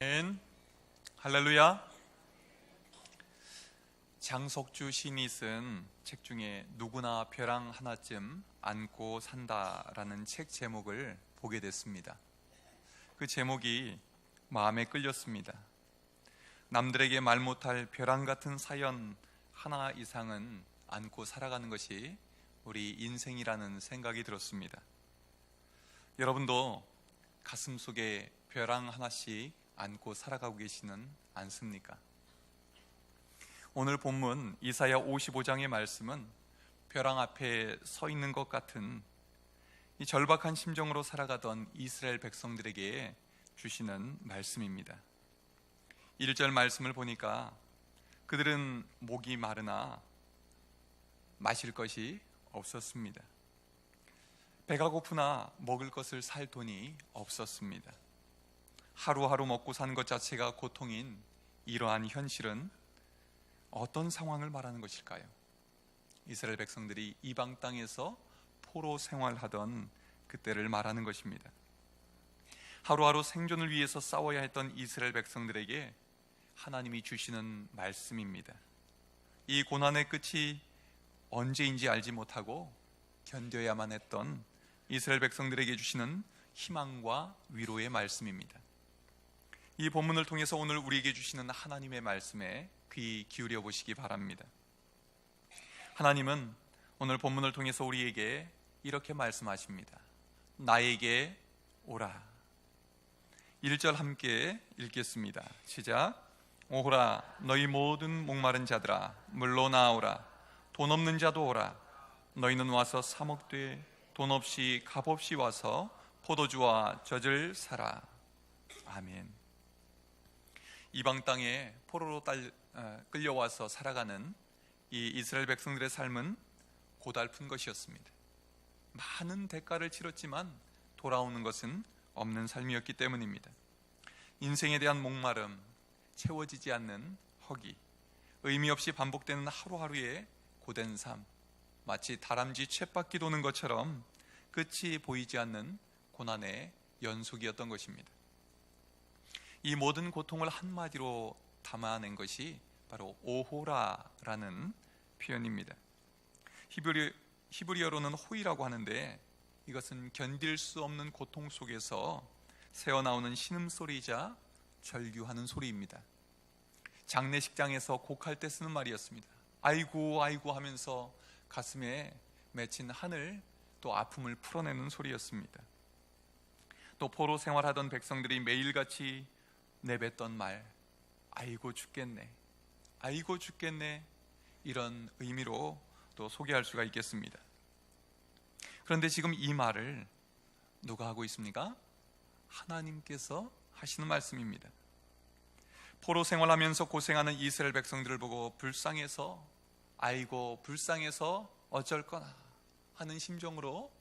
아멘. 할렐루야. 장석주 시인이 쓴 책 중에 누구나 벼랑 하나쯤 안고 산다라는 책 제목을 보게 됐습니다. 그 제목이 마음에 끌렸습니다. 남들에게 말 못할 벼랑 같은 사연 하나 이상은 안고 살아가는 것이 우리 인생이라는 생각이 들었습니다. 여러분도 가슴 속에 벼랑 하나씩 안고 살아가고 계시는 않습니까? 오늘 본문 이사야 55장의 말씀은 벼랑 앞에 서 있는 것 같은 이 절박한 심정으로 살아가던 이스라엘 백성들에게 주시는 말씀입니다. 1절 말씀을 보니까 그들은 목이 마르나 마실 것이 없었습니다. 배가 고프나 먹을 것을 살 돈이 없었습니다. 하루하루 먹고 사는 것 자체가 고통인 이러한 현실은 어떤 상황을 말하는 것일까요? 이스라엘 백성들이 이방 땅에서 포로 생활하던 그때를 말하는 것입니다. 하루하루 생존을 위해서 싸워야 했던 이스라엘 백성들에게 하나님이 주시는 말씀입니다. 이 고난의 끝이 언제인지 알지 못하고 견뎌야만 했던 이스라엘 백성들에게 주시는 희망과 위로의 말씀입니다. 이 본문을 통해서 오늘 우리에게 주시는 하나님의 말씀에 귀 기울여 보시기 바랍니다. 하나님은 오늘 본문을 통해서 우리에게 이렇게 말씀하십니다. 나에게 오라. 1절 함께 읽겠습니다. 시작. 오라 너희 모든 목마른 자들아 물로 나오라. 돈 없는 자도 오라. 너희는 와서 사 먹되 돈 없이 값 없이 와서 포도주와 젖을 사라. 아멘. 이방 땅에 포로로 끌려와서 살아가는 이 이스라엘 백성들의 삶은 고달픈 것이었습니다. 많은 대가를 치렀지만 돌아오는 것은 없는 삶이었기 때문입니다. 인생에 대한 목마름, 채워지지 않는 허기, 의미 없이 반복되는 하루하루의 고된 삶, 마치 다람쥐 쳇바퀴 도는 것처럼 끝이 보이지 않는 고난의 연속이었던 것입니다. 이 모든 고통을 한마디로 담아낸 것이 바로 오호라라는 표현입니다. 히브리어로는 호이라고 하는데 이것은 견딜 수 없는 고통 속에서 새어나오는 신음소리이자 절규하는 소리입니다. 장례식장에서 곡할 때 쓰는 말이었습니다. 아이고 아이고 하면서 가슴에 맺힌 한을 또 아픔을 풀어내는 소리였습니다. 또 포로 생활하던 백성들이 매일같이 내뱉던 말, 아이고 죽겠네, 아이고 죽겠네, 이런 의미로 또 소개할 수가 있겠습니다. 그런데 지금 이 말을 누가 하고 있습니까? 하나님께서 하시는 말씀입니다. 포로 생활하면서 고생하는 이스라엘 백성들을 보고 불쌍해서, 아이고 불쌍해서 어쩔 거나 하는 심정으로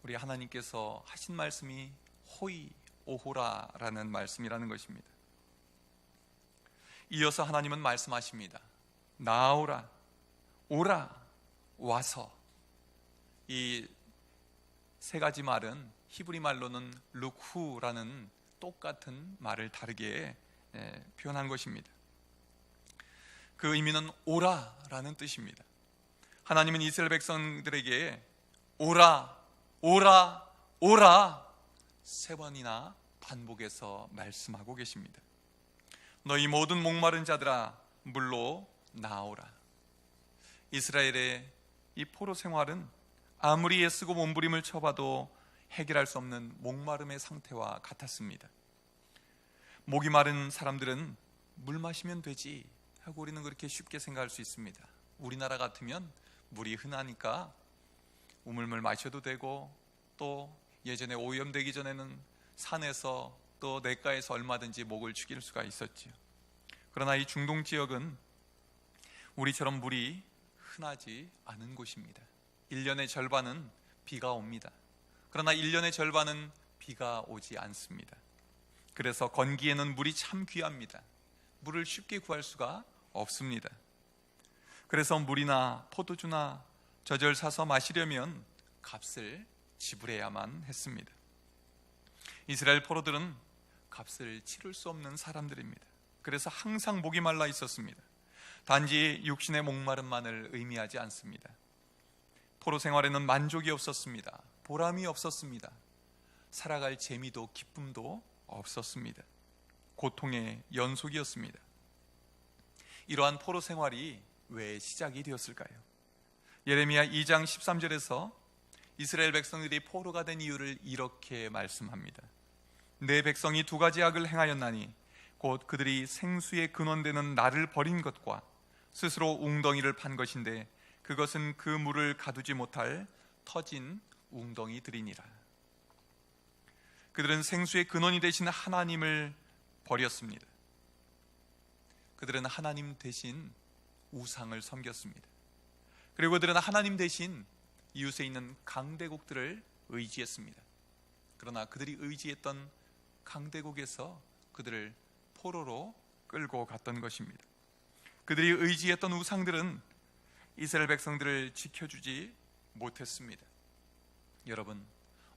우리 하나님께서 하신 말씀이 호이 오호라라는 말씀이라는 것입니다. 이어서 하나님은 말씀하십니다. 나오라, 오라, 와서. 이 세 가지 말은 히브리 말로는 룩후라는 똑같은 말을 다르게 표현한 것입니다. 그 의미는 오라라는 뜻입니다. 하나님은 이스라엘 백성들에게 오라, 오라, 오라 세 번이나 반복해서 말씀하고 계십니다. 너희 모든 목마른 자들아 물로 나오라. 이스라엘의 이 포로 생활은 아무리 애쓰고 몸부림을 쳐봐도 해결할 수 없는 목마름의 상태와 같았습니다. 목이 마른 사람들은 물 마시면 되지 하고 우리는 그렇게 쉽게 생각할 수 있습니다. 우리나라 같으면 물이 흔하니까 우물물 마셔도 되고, 또 예전에 오염되기 전에는 산에서 또 냇가에서 얼마든지 목을 죽일 수가 있었지요. 그러나 이 중동 지역은 우리처럼 물이 흔하지 않은 곳입니다. 1년의 절반은 비가 옵니다. 그러나 1년의 절반은 비가 오지 않습니다. 그래서 건기에는 물이 참 귀합니다. 물을 쉽게 구할 수가 없습니다. 그래서 물이나 포도주나 젖을 사서 마시려면 값을 지불해야만 했습니다. 이스라엘 포로들은 값을 치를 수 없는 사람들입니다. 그래서 항상 목이 말라 있었습니다. 단지 육신의 목마름만을 의미하지 않습니다. 포로 생활에는 만족이 없었습니다. 보람이 없었습니다. 살아갈 재미도 기쁨도 없었습니다. 고통의 연속이었습니다. 이러한 포로 생활이 왜 시작이 되었을까요? 예레미야 2장 13절에서 이스라엘 백성들이 포로가 된 이유를 이렇게 말씀합니다. 내 백성이 두 가지 악을 행하였나니 곧 그들이 생수의 근원되는 나를 버린 것과 스스로 웅덩이를 판 것인데 그것은 그 물을 가두지 못할 터진 웅덩이들이니라. 그들은 생수의 근원이 되신 하나님을 버렸습니다. 그들은 하나님 대신 우상을 섬겼습니다. 그리고 그들은 하나님 대신 이웃에 있는 강대국들을 의지했습니다. 그러나 그들이 의지했던 강대국에서 그들을 포로로 끌고 갔던 것입니다. 그들이 의지했던 우상들은 이스라엘 백성들을 지켜주지 못했습니다. 여러분,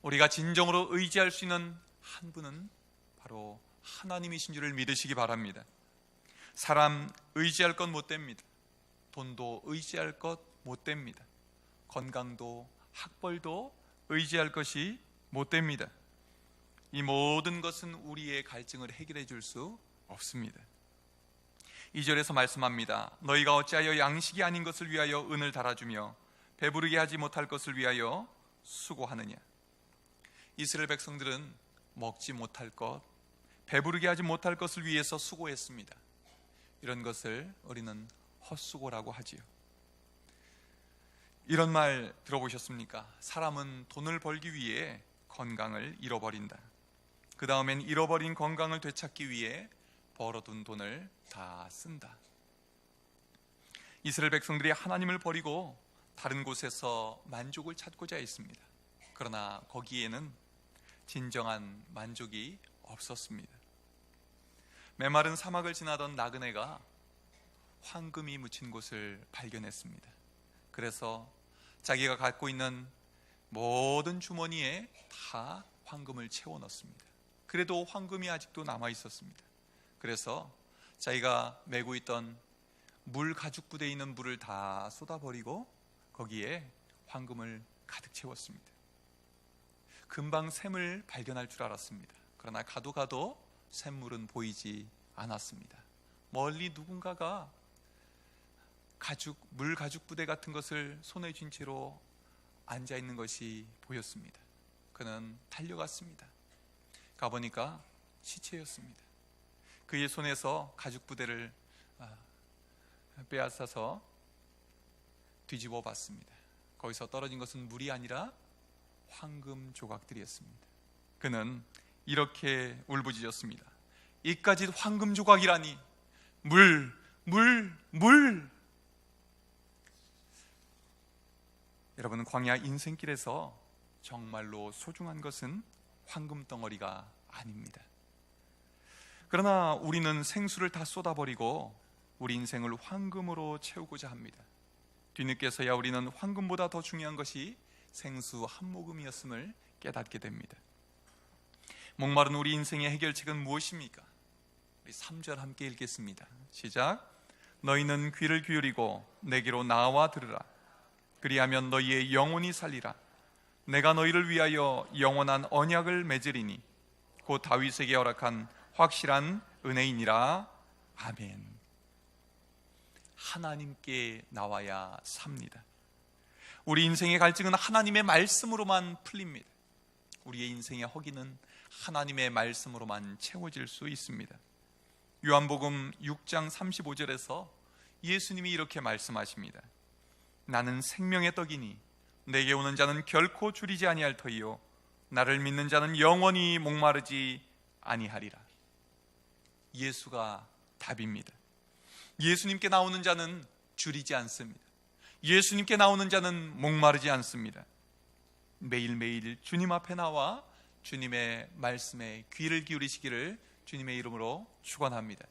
우리가 진정으로 의지할 수 있는 한 분은 바로 하나님이신 줄을 믿으시기 바랍니다. 사람 의지할 것 못 됩니다. 돈도 의지할 것 못 됩니다. 건강도 학벌도 의지할 것이 못 됩니다. 이 모든 것은 우리의 갈증을 해결해 줄 수 없습니다. 2절에서 말씀합니다. 너희가 어찌하여 양식이 아닌 것을 위하여 은을 달아주며 배부르게 하지 못할 것을 위하여 수고하느냐. 이스라엘 백성들은 먹지 못할 것, 배부르게 하지 못할 것을 위해서 수고했습니다. 이런 것을 우리는 헛수고라고 하지요. 이런 말 들어보셨습니까? 사람은 돈을 벌기 위해 건강을 잃어버린다. 그 다음엔 잃어버린 건강을 되찾기 위해 벌어둔 돈을 다 쓴다. 이스라엘 백성들이 하나님을 버리고 다른 곳에서 만족을 찾고자 했습니다. 그러나 거기에는 진정한 만족이 없었습니다. 메마른 사막을 지나던 나그네가 황금이 묻힌 곳을 발견했습니다. 그래서 자기가 갖고 있는 모든 주머니에 다 황금을 채워 넣었습니다. 그래도 황금이 아직도 남아 있었습니다. 그래서 자기가 메고 있던 물 가죽 부대에 있는 물을 다 쏟아버리고 거기에 황금을 가득 채웠습니다. 금방 샘을 발견할 줄 알았습니다. 그러나 가도 샘물은 보이지 않았습니다. 멀리 누군가가 물 가죽 부대 같은 것을 손에 쥔 채로 앉아 있는 것이 보였습니다. 그는 달려갔습니다. 가보니까 시체였습니다. 그의 손에서 가죽 부대를 빼앗아서 뒤집어 봤습니다. 거기서 떨어진 것은 물이 아니라 황금 조각들이었습니다. 그는 이렇게 울부짖었습니다. 이까지 황금 조각이라니. 물. 여러분, 광야 인생길에서 정말로 소중한 것은 황금 덩어리가 아닙니다. 그러나 우리는 생수를 다 쏟아버리고 우리 인생을 황금으로 채우고자 합니다. 뒤늦게서야 우리는 황금보다 더 중요한 것이 생수 한 모금이었음을 깨닫게 됩니다. 목마른 우리 인생의 해결책은 무엇입니까? 우리 3절 함께 읽겠습니다. 시작. 너희는 귀를 기울이고 내게로 나와 들으라. 그리하면 너희의 영혼이 살리라. 내가 너희를 위하여 영원한 언약을 맺으리니 곧 다윗에게 허락한 확실한 은혜이니라. 아멘. 하나님께 나와야 삽니다. 우리 인생의 갈증은 하나님의 말씀으로만 풀립니다. 우리의 인생의 허기는 하나님의 말씀으로만 채워질 수 있습니다. 요한복음 6장 35절에서 예수님이 이렇게 말씀하십니다. 나는 생명의 떡이니 내게 오는 자는 결코 줄이지 아니할 터이요 나를 믿는 자는 영원히 목마르지 아니하리라. 예수가 답입니다. 예수님께 나오는 자는 줄이지 않습니다. 예수님께 나오는 자는 목마르지 않습니다. 매일매일 주님 앞에 나와 주님의 말씀에 귀를 기울이시기를 주님의 이름으로 축원합니다.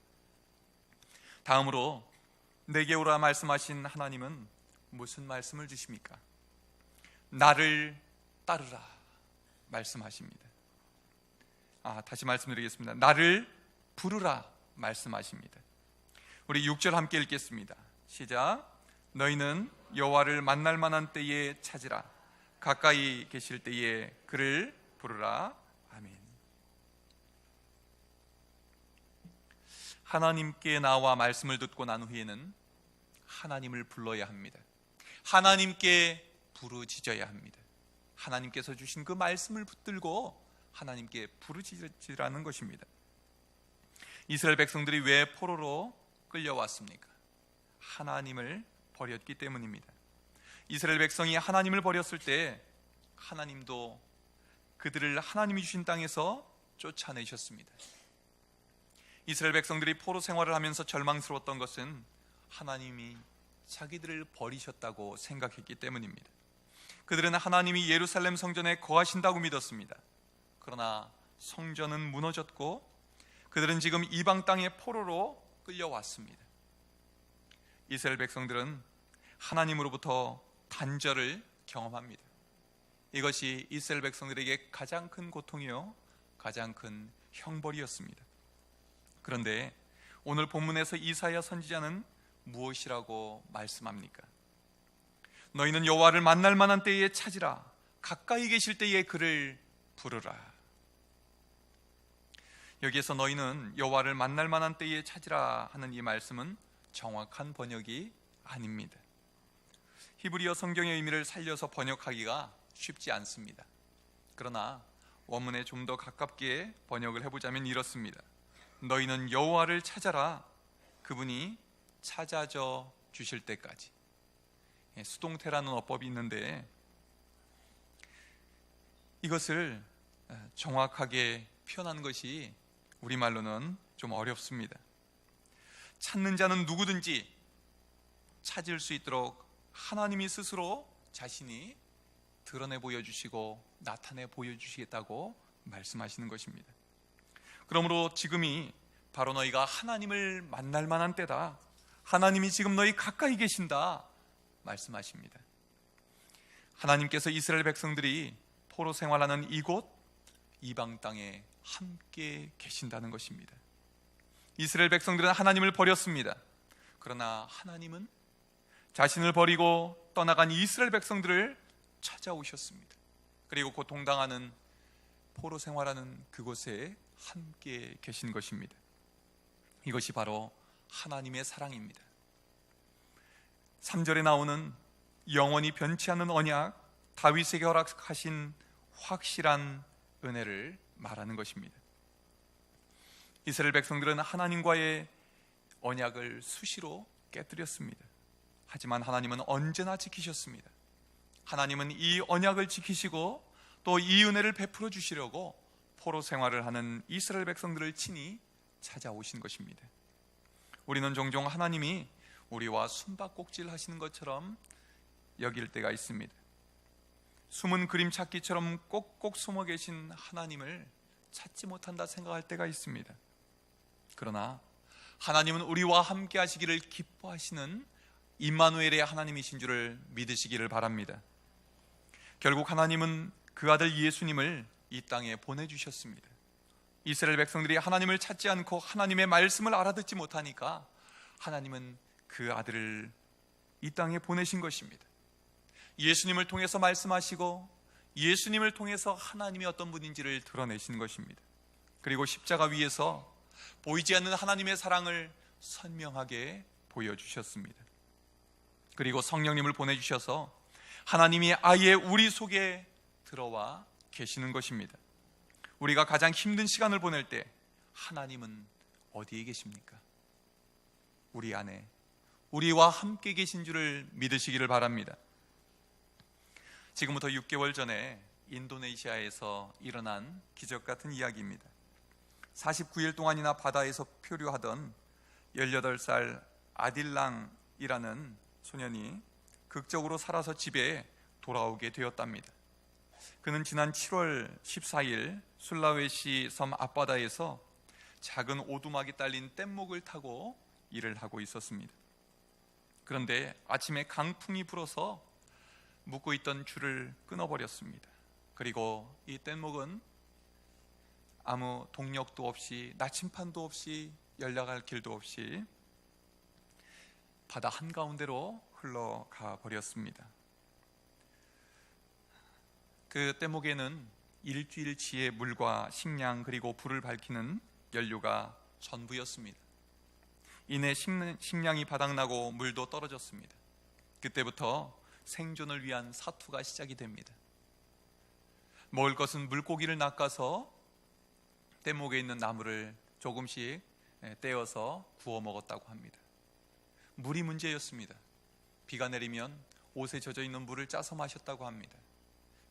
다음으로 내게 오라 말씀하신 하나님은 무슨 말씀을 주십니까? 나를 따르라 말씀하십니다. 다시 말씀드리겠습니다. 나를 부르라 말씀하십니다. 우리 6절 함께 읽겠습니다. 시작. 너희는 여호와를 만날 만한 때에 찾으라. 가까이 계실 때에 그를 부르라. 아멘. 하나님께 나와 말씀을 듣고 난 후에는 하나님을 불러야 합니다. 하나님께 부르짖어야 합니다. 하나님께서 주신 그 말씀을 붙들고 하나님께 부르짖으라는 것입니다. 이스라엘 백성들이 왜 포로로 끌려왔습니까? 하나님을 버렸기 때문입니다. 이스라엘 백성이 하나님을 버렸을 때 하나님도 그들을 하나님이 주신 땅에서 쫓아내셨습니다. 이스라엘 백성들이 포로 생활을 하면서 절망스러웠던 것은 하나님이 자기들을 버리셨다고 생각했기 때문입니다. 그들은 하나님이 예루살렘 성전에 거하신다고 믿었습니다. 그러나 성전은 무너졌고 그들은 지금 이방 땅의 포로로 끌려왔습니다. 이스라엘 백성들은 하나님으로부터 단절을 경험합니다. 이것이 이스라엘 백성들에게 가장 큰 고통이요 가장 큰 형벌이었습니다. 그런데 오늘 본문에서 이사야 선지자는 무엇이라고 말씀합니까? 너희는 여호와를 만날 만한 때에 찾으라. 가까이 계실 때에 그를 부르라. 여기에서 너희는 여호와를 만날 만한 때에 찾으라 하는 이 말씀은 정확한 번역이 아닙니다. 히브리어 성경의 의미를 살려서 번역하기가 쉽지 않습니다. 그러나 원문에 좀 더 가깝게 번역을 해보자면 이렇습니다. 너희는 여호와를 찾아라. 그분이 찾아져 주실 때까지. 수동태라는 어법이 있는데 이것을 정확하게 표현하는 것이 우리말로는 좀 어렵습니다. 찾는 자는 누구든지 찾을 수 있도록 하나님이 스스로 자신이 드러내 보여주시고 나타내 보여주시겠다고 말씀하시는 것입니다. 그러므로 지금이 바로 너희가 하나님을 만날 만한 때다. 하나님이 지금 너희 가까이 계신다 말씀하십니다. 하나님께서 이스라엘 백성들이 포로 생활하는 이곳 이방 땅에 함께 계신다는 것입니다. 이스라엘 백성들은 하나님을 버렸습니다. 그러나 하나님은 자신을 버리고 떠나간 이스라엘 백성들을 찾아오셨습니다. 그리고 고통당하는 포로 생활하는 그곳에 함께 계신 것입니다. 이것이 바로 하나님의 사랑입니다. 3절에 나오는 영원히 변치 않는 언약, 다윗에게 허락하신 확실한 은혜를 말하는 것입니다. 이스라엘 백성들은 하나님과의 언약을 수시로 깨뜨렸습니다. 하지만 하나님은 언제나 지키셨습니다. 하나님은 이 언약을 지키시고 또 이 은혜를 베풀어 주시려고 포로 생활을 하는 이스라엘 백성들을 친히 찾아오신 것입니다. 우리는 종종 하나님이 우리와 숨바꼭질 하시는 것처럼 여길 때가 있습니다. 숨은 그림 찾기처럼 꼭꼭 숨어 계신 하나님을 찾지 못한다 생각할 때가 있습니다. 그러나 하나님은 우리와 함께 하시기를 기뻐하시는 임마누엘의 하나님이신 줄을 믿으시기를 바랍니다. 결국 하나님은 그 아들 예수님을 이 땅에 보내주셨습니다. 이스라엘 백성들이 하나님을 찾지 않고 하나님의 말씀을 알아듣지 못하니까 하나님은 그 아들을 이 땅에 보내신 것입니다. 예수님을 통해서 말씀하시고 예수님을 통해서 하나님이 어떤 분인지를 드러내신 것입니다. 그리고 십자가 위에서 보이지 않는 하나님의 사랑을 선명하게 보여주셨습니다. 그리고 성령님을 보내주셔서 하나님이 아예 우리 속에 들어와 계시는 것입니다. 우리가 가장 힘든 시간을 보낼 때 하나님은 어디에 계십니까? 우리 안에 우리와 함께 계신 줄을 믿으시기를 바랍니다. 지금부터 6개월 전에 인도네시아에서 일어난 기적 같은 이야기입니다. 49일 동안이나 바다에서 표류하던 18살 아딜랑이라는 소년이 극적으로 살아서 집에 돌아오게 되었답니다. 그는 지난 7월 14일 술라웨시 섬 앞바다에서 작은 오두막이 딸린 뗏목을 타고 일을 하고 있었습니다. 그런데 아침에 강풍이 불어서 묶고 있던 줄을 끊어버렸습니다. 그리고 이 뗏목은 아무 동력도 없이, 나침판도 없이, 연락할 길도 없이 바다 한가운데로 흘러가 버렸습니다. 그 떼목에는 일주일치의 물과 식량 그리고 불을 밝히는 연료가 전부였습니다. 이내 식량이 바닥나고 물도 떨어졌습니다. 그때부터 생존을 위한 사투가 시작이 됩니다. 먹을 것은 물고기를 낚아서 떼목에 있는 나무를 조금씩 떼어서 구워 먹었다고 합니다. 물이 문제였습니다. 비가 내리면 옷에 젖어 있는 물을 짜서 마셨다고 합니다.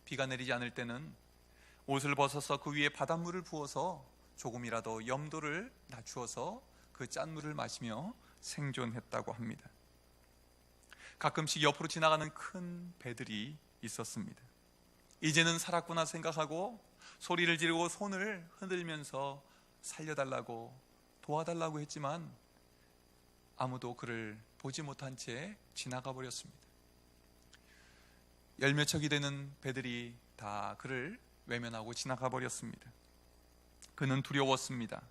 비가 내리지 않을 때는 옷을 벗어서 그 위에 바닷물을 부어서 조금이라도 염도를 낮추어서 그 짠물을 마시며 생존했다고 합니다. 가끔씩 옆으로 지나가는 큰 배들이 있었습니다. 이제는 살았구나 생각하고 소리를 지르고 손을 흔들면서 살려달라고, 도와달라고 했지만 아무도 그를 보지 못한 채 지나가 버렸습니다. 열몇 척이 되는 배들이 다 그를 외면하고 지나가 버렸습니다. 그는 두려웠습니다.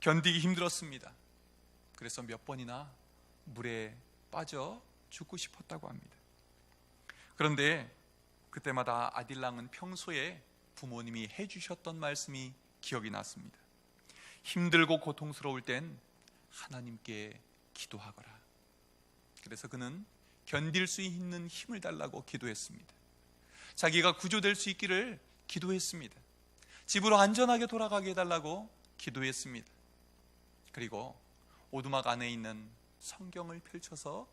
견디기 힘들었습니다. 그래서 몇 번이나 물에 빠져 죽고 싶었다고 합니다. 그런데 그때마다 아딜랑은 평소에 부모님이 해주셨던 말씀이 기억이 났습니다. 힘들고 고통스러울 땐 하나님께 기도하거라. 그래서 그는 견딜 수 있는 힘을 달라고 기도했습니다. 자기가 구조될 수 있기를 기도했습니다. 집으로 안전하게 돌아가게 해달라고 기도했습니다. 그리고 오두막 안에 있는 성경을 펼쳐서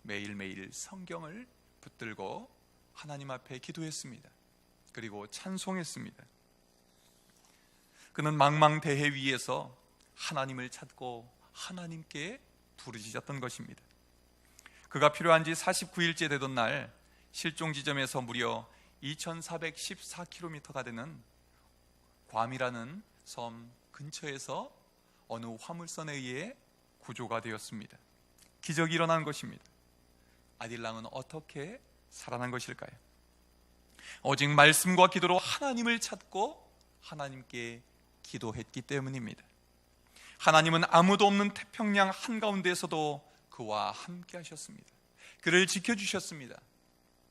매일매일 성경을 붙들고 하나님 앞에 기도했습니다. 그리고 찬송했습니다. 그는 망망대해 위에서 하나님을 찾고 하나님께 부르짖었던 것입니다. 그가 필요한 지 49일째 되던 날 실종 지점에서 무려 2414km가 되는 괌이라는 섬 근처에서 어느 화물선에 의해 구조가 되었습니다. 기적이 일어난 것입니다. 아딜랑은 어떻게 살아난 것일까요? 오직 말씀과 기도로 하나님을 찾고 하나님께 기도했기 때문입니다. 하나님은 아무도 없는 태평양 한가운데에서도 그와 함께 하셨습니다. 그를 지켜주셨습니다.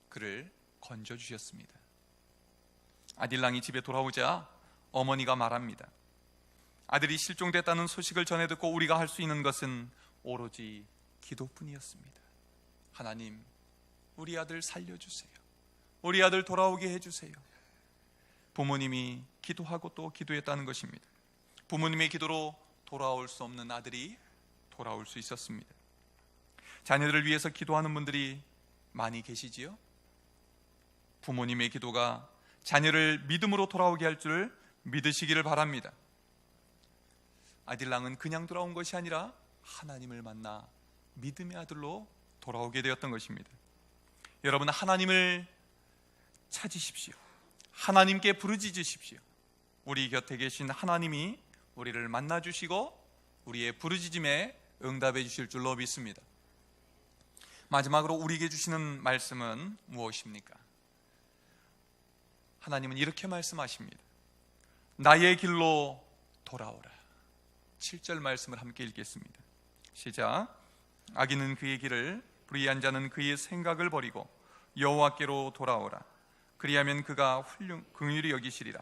그를 건져주셨습니다. 아딜랑이 집에 돌아오자 어머니가 말합니다. 아들이 실종됐다는 소식을 전해 듣고 우리가 할 수 있는 것은 오로지 기도뿐이었습니다. 하나님, 우리 아들 살려주세요. 우리 아들 돌아오게 해주세요. 부모님이 기도하고 또 기도했다는 것입니다. 부모님의 기도로 돌아올 수 없는 아들이 돌아올 수 있었습니다. 자녀들을 위해서 기도하는 분들이 많이 계시지요? 부모님의 기도가 자녀를 믿음으로 돌아오게 할 줄 믿으시기를 바랍니다. 아딜랑은 그냥 돌아온 것이 아니라 하나님을 만나 믿음의 아들로 돌아오게 되었던 것입니다. 여러분, 하나님을 찾으십시오. 하나님께 부르짖으십시오. 우리 곁에 계신 하나님이 우리를 만나주시고 우리의 부르짖음에 응답해 주실 줄로 믿습니다. 마지막으로 우리에게 주시는 말씀은 무엇입니까? 하나님은 이렇게 말씀하십니다. 나의 길로 돌아오라. 7절 말씀을 함께 읽겠습니다. 시작. 악인은 그의 길을, 불의한 자는 그의 생각을 버리고 여호와께로 돌아오라. 그리하면 그가 긍휼히 여기시리라.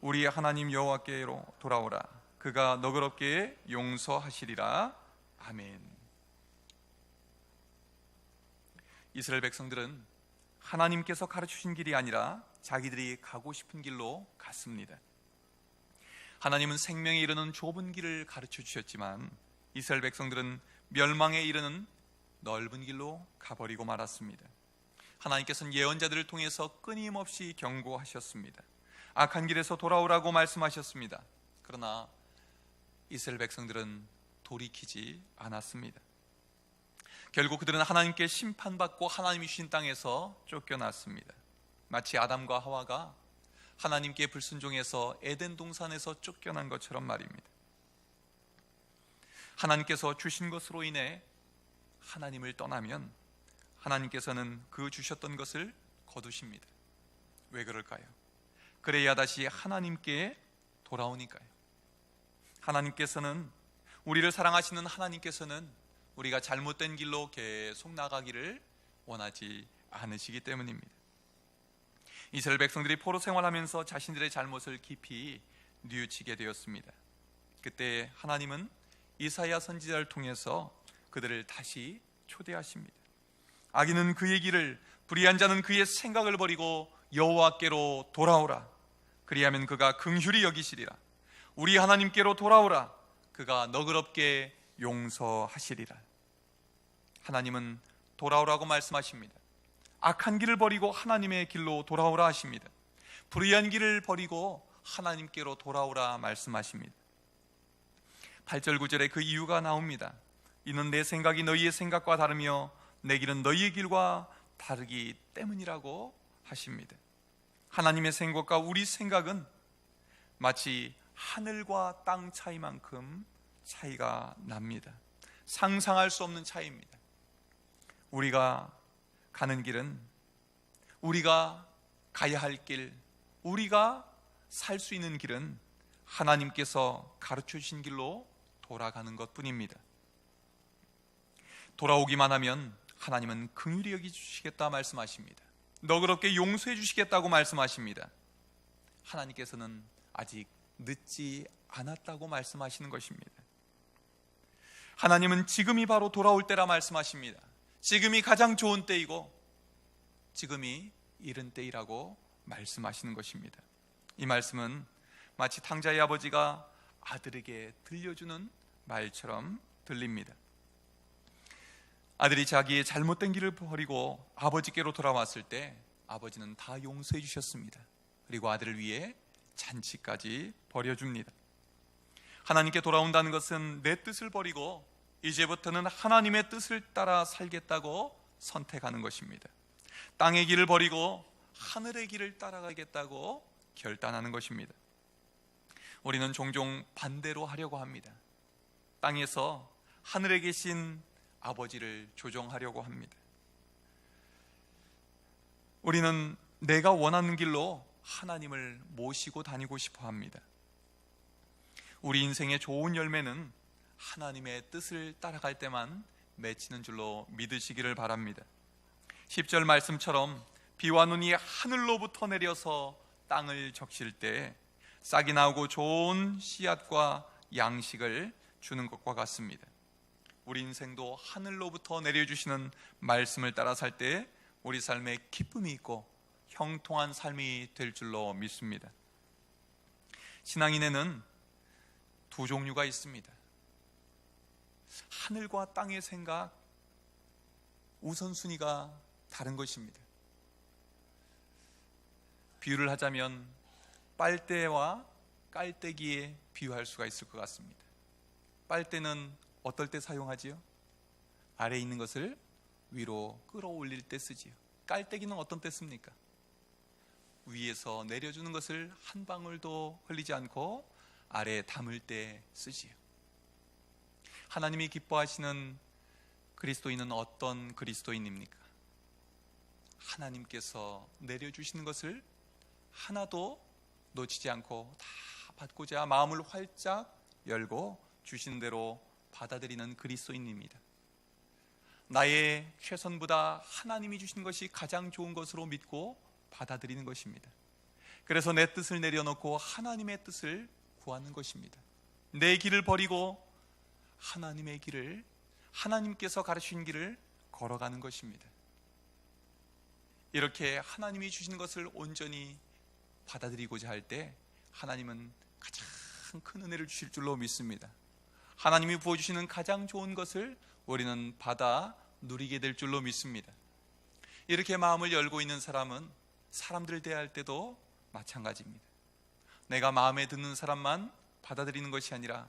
우리 하나님 여호와께로 돌아오라. 그가 너그럽게 용서하시리라. 아멘. 이스라엘 백성들은 하나님께서 가르치신 길이 아니라 자기들이 가고 싶은 길로 갔습니다. 하나님은 생명에 이르는 좁은 길을 가르쳐 주셨지만 이스라엘 백성들은 멸망에 이르는 넓은 길로 가버리고 말았습니다. 하나님께서는 예언자들을 통해서 끊임없이 경고하셨습니다. 악한 길에서 돌아오라고 말씀하셨습니다. 그러나 이스라엘 백성들은 돌이키지 않았습니다. 결국 그들은 하나님께 심판받고 하나님이 주신 땅에서 쫓겨났습니다. 마치 아담과 하와가 하나님께 불순종해서 에덴 동산에서 쫓겨난 것처럼 말입니다. 하나님께서 주신 것으로 인해 하나님을 떠나면 하나님께서는 그 주셨던 것을 거두십니다. 왜 그럴까요? 그래야 다시 하나님께 돌아오니까요. 하나님께서는, 우리를 사랑하시는 하나님께서는 우리가 잘못된 길로 계속 나가기를 원하지 않으시기 때문입니다. 이스라엘 백성들이 포로 생활하면서 자신들의 잘못을 깊이 뉘우치게 되었습니다. 그때 하나님은 이사야 선지자를 통해서 그들을 다시 초대하십니다. 악인은 그의 길을, 불의한 자는 그의 생각을 버리고 여호와께로 돌아오라. 그리하면 그가 긍휼히 여기시리라. 우리 하나님께로 돌아오라. 그가 너그럽게 용서하시리라. 하나님은 돌아오라고 말씀하십니다. 악한 길을 버리고 하나님의 길로 돌아오라 하십니다. 불의한 길을 버리고 하나님께로 돌아오라 말씀하십니다. 8절 9절에 그 이유가 나옵니다. 이는 내 생각이 너희의 생각과 다르며 내 길은 너희의 길과 다르기 때문이라고 하십니다. 하나님의 생각과 우리 생각은 마치 하늘과 땅 차이만큼 차이가 납니다. 상상할 수 없는 차이입니다. 우리가 가는 길은, 우리가 가야 할 길, 우리가 살 수 있는 길은 하나님께서 가르쳐 주신 길로 돌아가는 것 뿐입니다. 돌아오기만 하면 하나님은 긍휼히 여기 주시겠다 말씀하십니다. 너그럽게 용서해 주시겠다고 말씀하십니다. 하나님께서는 아직 늦지 않았다고 말씀하시는 것입니다. 하나님은 지금이 바로 돌아올 때라 말씀하십니다. 지금이 가장 좋은 때이고 지금이 이른 때이라고 말씀하시는 것입니다. 이 말씀은 마치 탕자의 아버지가 아들에게 들려주는 말처럼 들립니다. 아들이 자기의 잘못된 길을 버리고 아버지께로 돌아왔을 때 아버지는 다 용서해 주셨습니다. 그리고 아들을 위해 잔치까지 벌여줍니다. 하나님께 돌아온다는 것은 내 뜻을 버리고 이제부터는 하나님의 뜻을 따라 살겠다고 선택하는 것입니다. 땅의 길을 버리고 하늘의 길을 따라가겠다고 결단하는 것입니다. 우리는 종종 반대로 하려고 합니다. 땅에서 하늘에 계신 아버지를 조종하려고 합니다. 우리는 내가 원하는 길로 하나님을 모시고 다니고 싶어 합니다. 우리 인생의 좋은 열매는 하나님의 뜻을 따라갈 때만 맺히는 줄로 믿으시기를 바랍니다. 10절 말씀처럼 비와 눈이 하늘로부터 내려서 땅을 적실 때 싹이 나오고 좋은 씨앗과 양식을 주는 것과 같습니다. 우리 인생도 하늘로부터 내려주시는 말씀을 따라 살 때 우리 삶에 기쁨이 있고 형통한 삶이 될 줄로 믿습니다. 신앙인에는 두 종류가 있습니다. 하늘과 땅의 생각, 우선순위가 다른 것입니다. 비유를 하자면 빨대와 깔때기에 비유할 수가 있을 것 같습니다. 빨대는 어떨 때 사용하지요? 아래에 있는 것을 위로 끌어올릴 때 쓰지요. 깔때기는 어떤 때 씁니까? 위에서 내려주는 것을 한 방울도 흘리지 않고 아래에 담을 때 쓰지요. 하나님이 기뻐하시는 그리스도인은 어떤 그리스도인입니까? 하나님께서 내려주시는 것을 하나도 놓치지 않고 다 받고자 마음을 활짝 열고 주신 대로 받아들이는 그리스도인입니다. 나의 최선보다 하나님이 주신 것이 가장 좋은 것으로 믿고 받아들이는 것입니다. 그래서 내 뜻을 내려놓고 하나님의 뜻을 구하는 것입니다. 내 길을 버리고 하나님의 길을, 하나님께서 가르치신 길을 걸어가는 것입니다. 이렇게 하나님이 주시는 것을 온전히 받아들이고자 할 때 하나님은 가장 큰 은혜를 주실 줄로 믿습니다. 하나님이 부어주시는 가장 좋은 것을 우리는 받아 누리게 될 줄로 믿습니다. 이렇게 마음을 열고 있는 사람은 사람들을 대할 때도 마찬가지입니다. 내가 마음에 드는 사람만 받아들이는 것이 아니라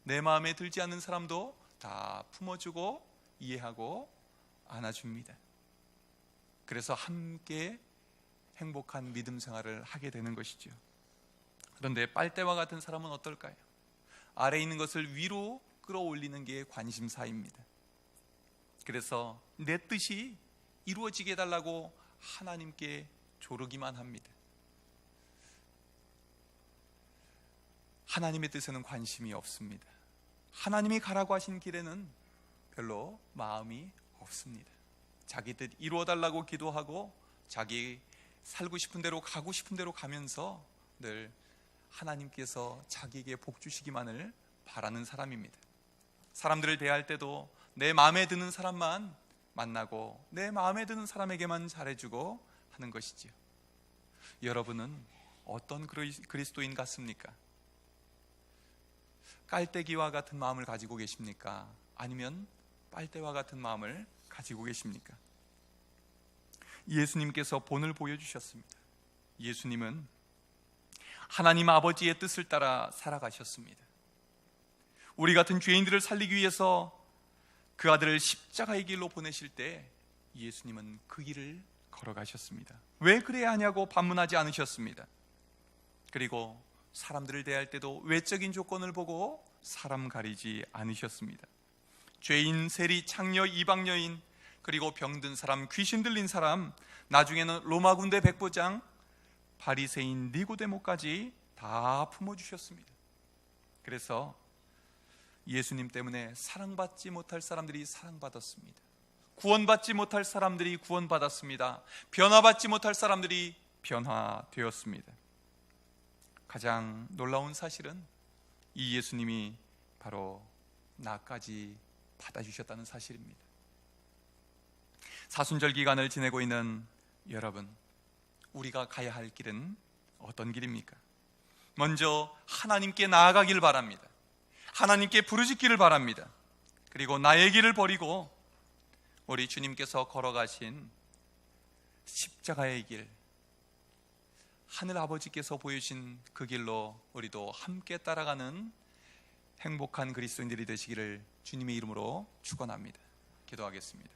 내 마음에 들지 않는 사람도 다 품어주고 이해하고 안아줍니다. 그래서 함께 행복한 믿음 생활을 하게 되는 것이죠. 그런데 빨대와 같은 사람은 어떨까요? 아래에 있는 것을 위로 끌어올리는 게 관심사입니다. 그래서 내 뜻이 이루어지게 해달라고 하나님께 조르기만 합니다. 하나님의 뜻에는 관심이 없습니다. 하나님이 가라고 하신 길에는 별로 마음이 없습니다. 자기 뜻 이루어달라고 기도하고 자기 살고 싶은 대로 가고 싶은 대로 가면서 늘 하나님께서 자기에게 복 주시기만을 바라는 사람입니다. 사람들을 대할 때도 내 마음에 드는 사람만 만나고 내 마음에 드는 사람에게만 잘해주고 하는 것이지요. 여러분은 어떤 그리스도인 같습니까? 깔때기와 같은 마음을 가지고 계십니까? 아니면 빨대와 같은 마음을 가지고 계십니까? 예수님께서 본을 보여주셨습니다. 예수님은 하나님 아버지의 뜻을 따라 살아가셨습니다. 우리 같은 죄인들을 살리기 위해서 그 아들을 십자가의 길로 보내실 때 예수님은 그 길을 걸어가셨습니다. 왜 그래야 하냐고 반문하지 않으셨습니다. 그리고 사람들을 대할 때도 외적인 조건을 보고 사람 가리지 않으셨습니다. 죄인, 세리, 창녀, 이방 여인, 그리고 병든 사람, 귀신 들린 사람, 나중에는 로마 군대 백부장, 바리새인 니고데모까지 다 품어주셨습니다. 그래서 예수님 때문에 사랑받지 못할 사람들이 사랑받았습니다. 구원받지 못할 사람들이 구원받았습니다. 변화받지 못할 사람들이 변화되었습니다. 가장 놀라운 사실은 이 예수님이 바로 나까지 받아주셨다는 사실입니다. 사순절 기간을 지내고 있는 여러분, 우리가 가야 할 길은 어떤 길입니까? 먼저 하나님께 나아가길 바랍니다. 하나님께 부르짖기를 바랍니다. 그리고 나의 길을 버리고 우리 주님께서 걸어가신 십자가의 길, 하늘 아버지께서 보여주신 그 길로 우리도 함께 따라가는 행복한 그리스도인들이 되시기를 주님의 이름으로 축원합니다. 기도하겠습니다.